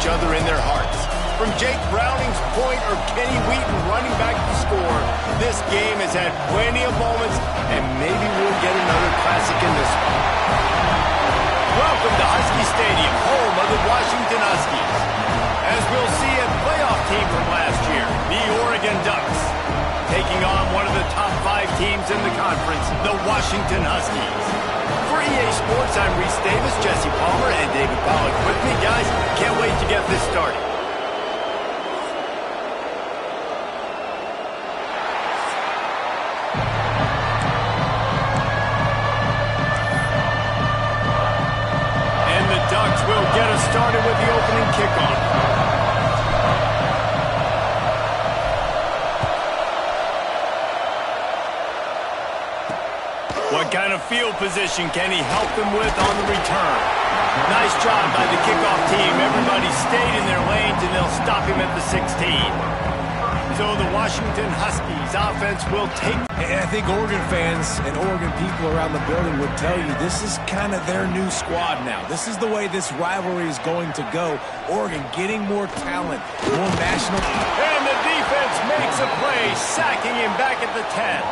each other in their hearts. From Jake Browning's point or Kenny Wheaton running back to score, this game has had plenty of moments, and maybe we'll get another classic in this one. Welcome to Husky Stadium, home of the Washington Huskies. As we'll see a playoff team from last year, the Oregon Ducks, taking on one of the top 5 teams in the conference, the Washington Huskies. For EA Sports, I'm Reese Davis, Jesse Palmer, and David Pollack with me. Guys, can't wait to get this started. And the Ducks will get us started with the opening kickoff. What kind of field position can he help them with on the return? Nice job by the kickoff team. Everybody stayed in their lanes, and they'll stop him at the 16. So the Washington Huskies offense will take... And I think Oregon fans and Oregon people around the building would tell you this is kind of their new squad now. This is the way this rivalry is going to go. Oregon getting more talent, more national... And the defense makes a play, sacking him back at the 10.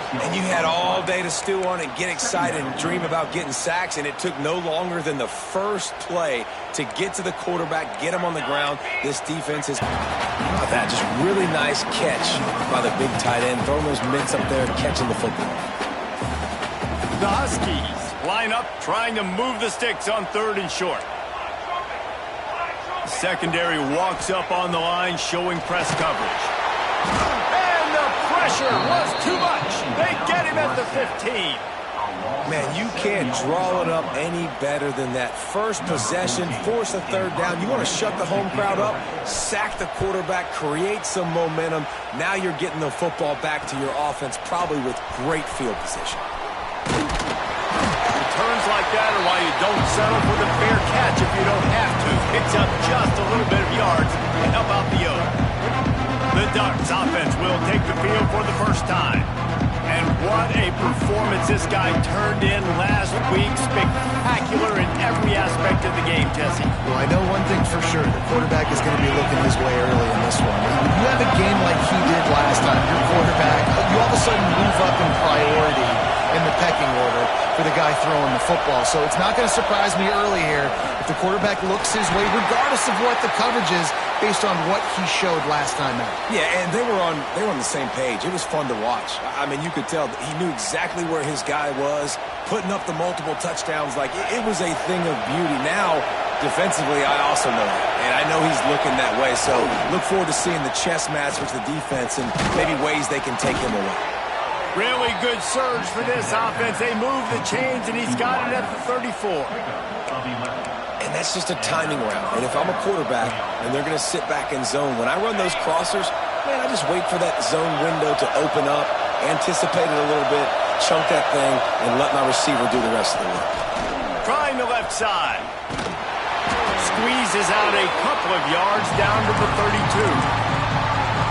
And you had all day to stew on and get excited and dream about getting sacks, and it took no longer than the first play to get to the quarterback, get him on the ground. This defense is... that just really nice catch by the big tight end, throwing those mitts up there, catching the football. The Huskies line up, trying to move the sticks on 3rd and short. Secondary walks up on the line, showing press coverage. And the pressure was too much. They get him at the 15. Man, you can't draw it up any better than that. First possession, force a 3rd down. You want to shut the home crowd up, sack the quarterback, create some momentum. Now you're getting the football back to your offense, probably with great field position. Returns like that are why you don't settle for the fair catch if you don't have to. Picks up just a little bit of yards to help out the other. The Ducks offense will take the field for the first time. And what a performance this guy turned in last week. Spectacular in every aspect of the game, Jesse. Well, I know one thing for sure. The quarterback is going to be looking his way early in this one. When you have a game like he did last time, your quarterback, you all of a sudden move up in priority in the pecking order for the guy throwing the football. So it's not going to surprise me early here if the quarterback looks his way, regardless of what the coverage is, based on what he showed last time out. Yeah, and they were on the same page. It was fun to watch. I mean, you could tell that he knew exactly where his guy was, putting up the multiple touchdowns. Like, it was a thing of beauty. Now, defensively, I also know that, and I know he's looking that way. So look forward to seeing the chess match with the defense and maybe ways they can take him away. Really good surge for this offense. They move the chains, and he's got it at the 34. And that's just a timing route. And if I'm a quarterback and they're going to sit back in zone, when I run those crossers, man, I just wait for that zone window to open up, anticipate it a little bit, chunk that thing, and let my receiver do the rest of the work. Trying the left side. Squeezes out a couple of yards down to the 32.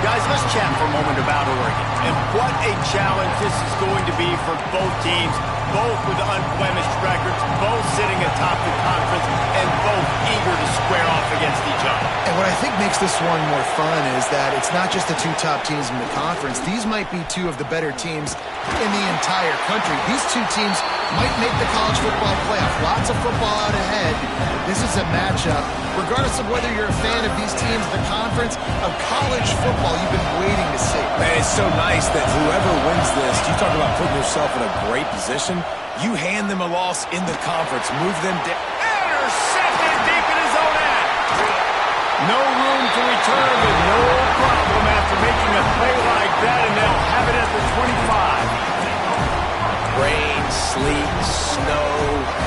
Guys, let's chat for a moment about Oregon. And what a challenge this is going to be for both teams, both with unblemished records, both sitting atop the conference, and both eager to square off against each other. And what I think makes this one more fun is that it's not just the 2 top teams in the conference. These might be 2 of the better teams in the entire country. These 2 teams might make the college football playoff. Lots of football out ahead. This is a matchup, regardless of whether you're a fan of these teams, the conference, of college football you've been waiting to see. Man, it's so nice that whoever wins this, you talk about putting yourself in a great position, you hand them a loss in the conference, move them down. Intercepted deep in his own end. No room to return, but no problem after making a play like that, and they'll have it at the 25. Rain, sleet, snow,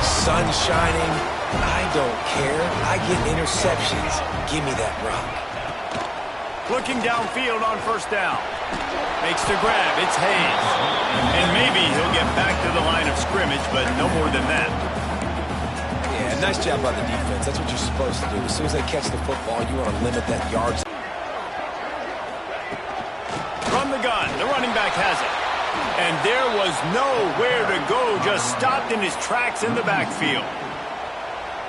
sun shining, I don't care. I get interceptions. Give me that rock. Looking downfield on 1st down. Makes the grab. It's Hayes. And maybe he'll get back to the line of scrimmage, but no more than that. Yeah, nice job by the defense. That's what you're supposed to do. As soon as they catch the football, you want to limit that yards. From the gun, the running back has it. And there was nowhere to go, just stopped in his tracks in the backfield.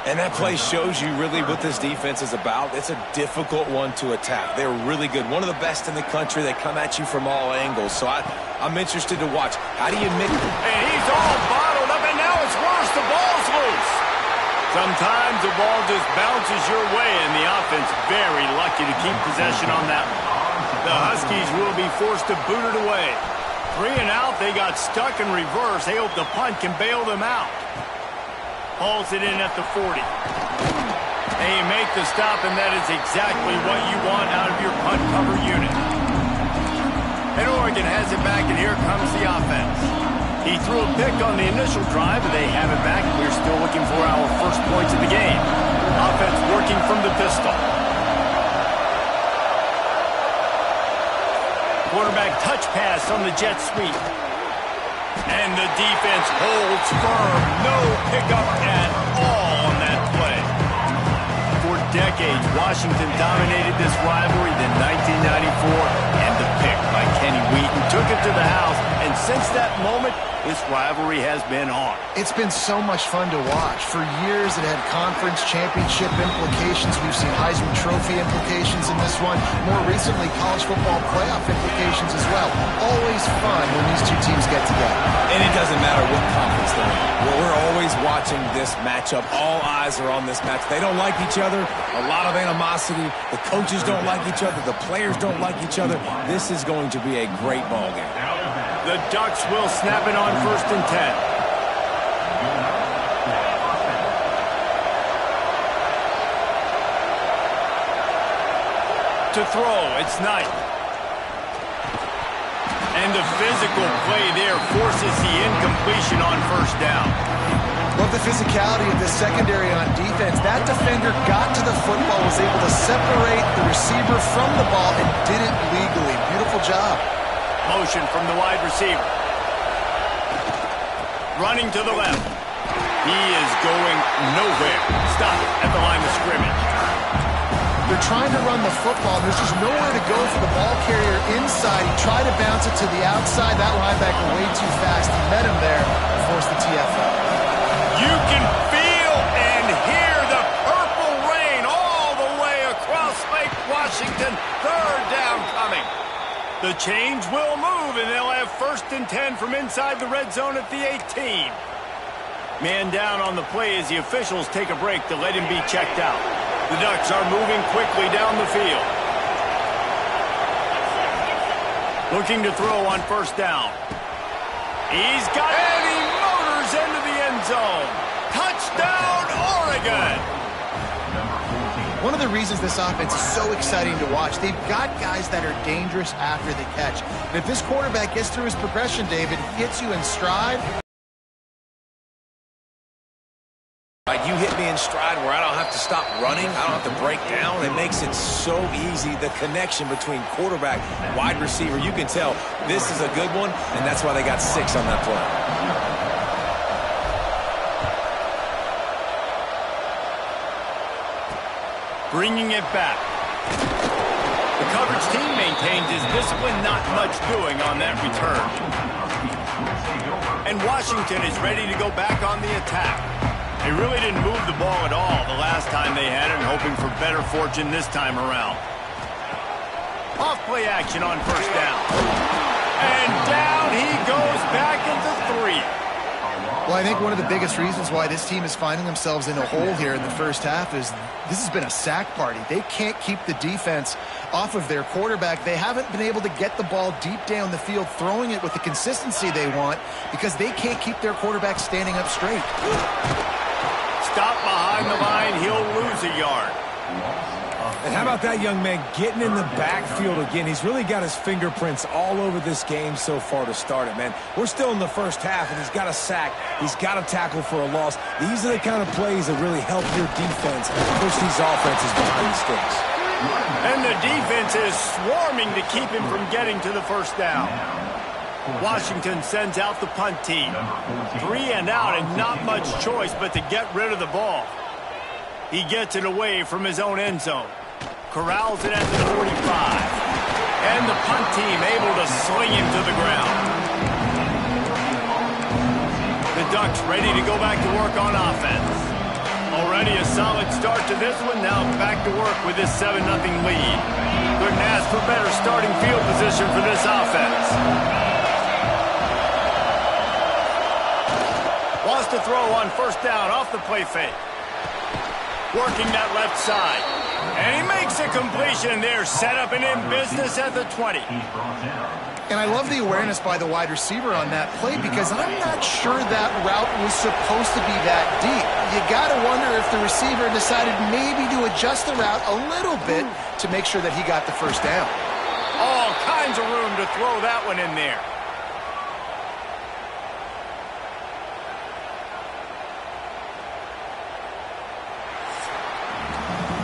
And that play shows you really what this defense is about. It's a difficult one to attack. They're really good. One of the best in the country. They come at you from all angles. So I'm interested to watch. How do you mix? And he's all bottled up, and now it's worse. The ball's loose. Sometimes the ball just bounces your way, and the offense very lucky to keep possession on that one. The Huskies will be forced to boot it away. 3 and out. They got stuck in reverse. They hope the punt can bail them out. Hauls it in at the 40. They make the stop, and that is exactly what you want out of your punt cover unit. And Oregon has it back, and here comes the offense. He threw a pick on the initial drive, and they have it back. We're still looking for our first points of the game. Offense working from the pistol. Quarterback touch pass on the jet sweep. And the defense holds firm. No pickup at all on that play. For decades, Washington dominated this rivalry. Then 1994, and the pick by Kenny Wheaton took it to the house. And since that moment, this rivalry has been on. It's been so much fun to watch. For years, it had conference championship implications. We've seen Heisman Trophy implications in this one. More recently, college football playoff implications as well. Always fun when these two teams get together. And it doesn't matter what conference they're in. We're always watching this matchup. All eyes are on this match. They don't like each other. A lot of animosity. The coaches don't like each other. The players don't like each other. This is going to be a great ball game. The Ducks will snap it on 1st and 10. To throw, it's Knight. And the physical play there forces the incompletion on 1st down. Love the physicality of this secondary on defense. That defender got to the football, was able to separate the receiver from the ball, and did it legally. Beautiful job. Motion from the wide receiver. Running to the left. He is going nowhere. Stop at the line of scrimmage. They're trying to run the football. There's just nowhere to go for the ball carrier inside. He tried to bounce it to the outside. That linebacker way too fast. He met him there and forced the TFL. You can feel and hear the purple rain all the way across Lake Washington. 3rd down coming. The change will move, and they'll have 1st and 10 from inside the red zone at the 18. Man down on the play as the officials take a break to let him be checked out. The Ducks are moving quickly down the field. Looking to throw on 1st down. He's got it, and he motors into the end zone. Touchdown, Oregon! One of the reasons this offense is so exciting to watch, they've got guys that are dangerous after the catch. And if this quarterback gets through his progression, David, hits you in stride. You hit me in stride where I don't have to stop running. I don't have to break down. It makes it so easy. The connection between quarterback, wide receiver, you can tell this is a good one, and that's why they got 6 on that play. Bringing it back. The coverage team maintains his discipline, not much doing on that return. And Washington is ready to go back on the attack. They really didn't move the ball at all the last time they had it, hoping for better fortune this time around. Off play action on 1st down. And down he goes back into 3. Well, I think one of the biggest reasons why this team is finding themselves in a hole here in the first half is this has been a sack party. They can't keep the defense off of their quarterback. They haven't been able to get the ball deep down the field, throwing it with the consistency they want because they can't keep their quarterback standing up straight. Stop behind the line, he'll lose a yard. And how about that young man getting in the backfield again? He's really got his fingerprints all over this game so far to start it, man. We're still in the first half, and he's got a sack. He's got a tackle for a loss. These are the kind of plays that really help your defense push these offenses behind the sticks. And the defense is swarming to keep him from getting to the 1st down. Washington sends out the punt team. 3 and out, and not much choice but to get rid of the ball. He gets it away from his own end zone. Corrals it at the 45. And the punt team able to sling him to the ground. The Ducks ready to go back to work on offense. Already a solid start to this one. Now back to work with this 7-0 lead. Couldn't ask for better starting field position for this offense. Wants to throw on first down off the play fake. Working that left side. And he makes a completion there. Set up and in business at the 20. And I love the awareness by the wide receiver on that play because I'm not sure that route was supposed to be that deep. You got to wonder if the receiver decided maybe to adjust the route a little bit to make sure that he got the first down. All kinds of room to throw that one in there.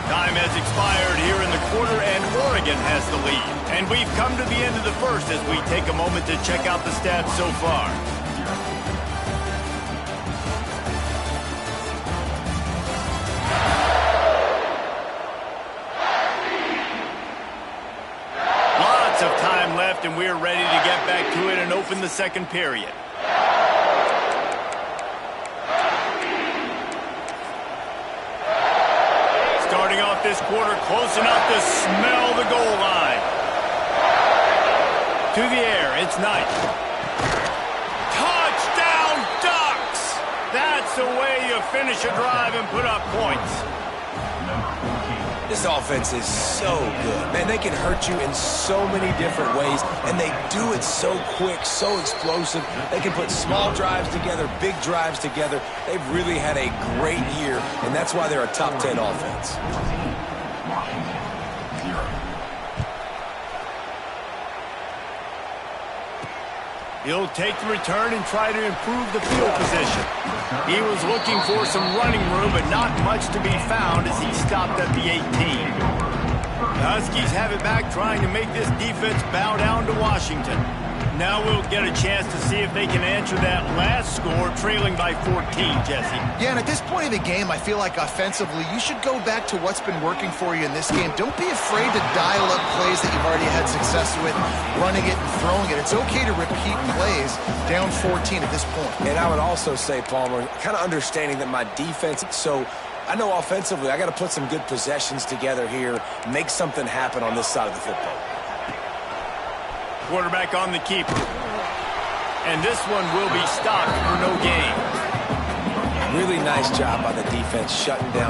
Time has expired here in the quarter, and Oregon has the lead. And we've come to the end of the first as we take a moment to check out the stats so far. Lots of time left, and we're ready to get back to it and open the second period. Starting off this quarter close enough to smell the goal line. To the air, it's Knight. Touchdown Ducks! That's the way you finish a drive and put up points. This offense is so good. Man, they can hurt you in so many different ways, and they do it so quick, so explosive. They can put small drives together, big drives together. They've really had a great year, and that's why they're a top 10 offense. He'll take the return and try to improve the field position. He was looking for some running room, but not much to be found as he stopped at the 18. The Huskies have it back, trying to make this defense bow down to Washington. Now we'll get a chance to see if they can answer that last score, trailing by 14, Jesse. Yeah, and at this point of the game, I feel like offensively, you should go back to what's been working for you in this game. Don't be afraid to dial up plays that you've already had success with, running it and throwing it. It's okay to repeat plays down 14 at this point. And I would also say, Palmer, kind of understanding that my defense, so I know offensively I got to put some good possessions together here, make something happen on this side of the football. Quarterback on the keeper. And this one will be stopped for no gain. Really nice job by the defense shutting down